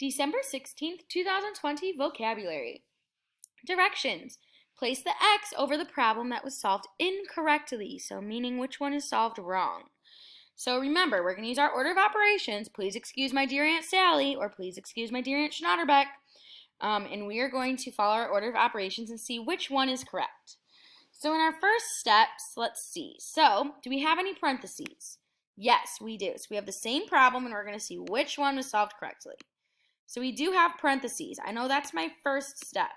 December 16th, 2020 vocabulary. Directions. Place the X over the problem that was solved incorrectly, so meaning which one is solved wrong. So remember, we're going to use our order of operations. Please excuse my dear Aunt Sally, or please excuse my dear Aunt Schnaterbeck. And we are going to follow our order of operations and see which one is correct. So in our first steps, let's see. So, do we have any parentheses? Yes, we do. So we have the same problem, and we're going to see which one was solved correctly. So we do have parentheses. I know that's my first step.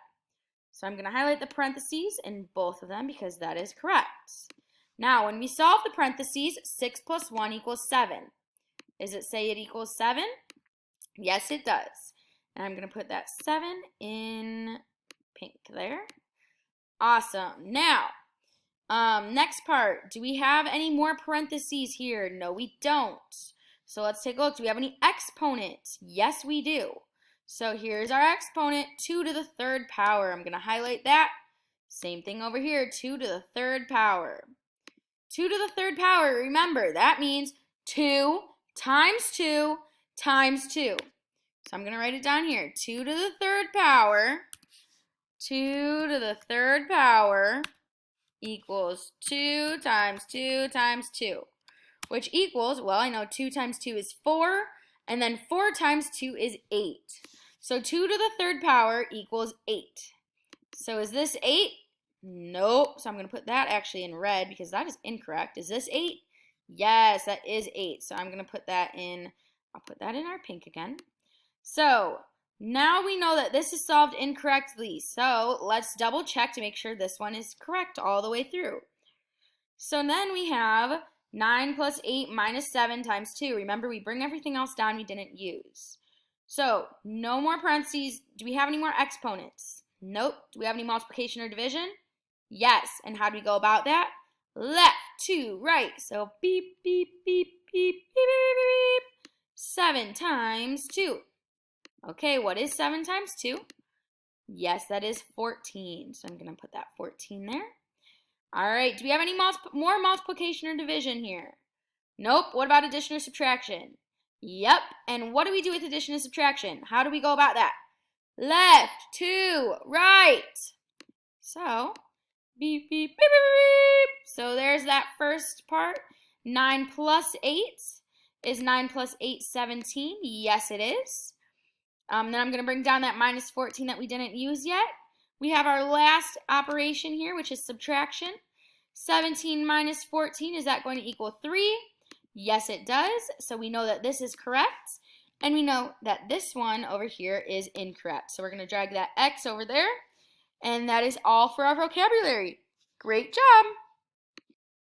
So I'm going to highlight the parentheses in both of them because that is correct. Now, when we solve the parentheses, 6 plus 1 equals 7. Does it say it equals 7? Yes, it does. And I'm going to put that 7 in pink there. Awesome. Now, next part. Do we have any more parentheses here? No, we don't. So let's take a look. Do we have any exponents? Yes, we do. So here's our exponent, 2 to the third power. I'm going to highlight that. Same thing over here, 2 to the third power. 2 to the third power, remember, that means 2 times 2 times 2. So I'm going to write it down here. 2 to the third power. 2 to the third power equals 2 times 2 times 2. Which equals, well, I know 2 times 2 is 4, and then 4 times 2 is 8. So 2 to the third power equals 8. So is this 8? Nope. So I'm going to put that actually in red because that is incorrect. Is this 8? Yes, that is 8. So I'm going to put that in, I'll put that in our pink again. So now we know that this is solved incorrectly. So let's double check to make sure this one is correct all the way through. So then we have 9 plus 8 minus 7 times 2. Remember, we bring everything else down we didn't use. So, no more parentheses. Do we have any more exponents? Nope. Do we have any multiplication or division? Yes. And how do we go about that? Left to right. So, beep, beep, beep, beep, beep, beep, beep, beep. 7 times 2. Okay, what is 7 times 2? Yes, that is 14. So, I'm going to put that 14 there. All right, do we have any more multiplication or division here? Nope. What about addition or subtraction? Yep. And what do we do with addition and subtraction? How do we go about that? Left to right. So, beep, beep, beep, beep, beep. So there's that first part. 9 plus 8. Is 9 plus 8 17? Yes, it is. Then I'm going to bring down that minus 14 that we didn't use yet. We have our last operation here, which is subtraction. 17 minus 14, is that going to equal 3? Yes, it does. So we know that this is correct. And we know that this one over here is incorrect. So we're going to drag that X over there. And that is all for our vocabulary. Great job!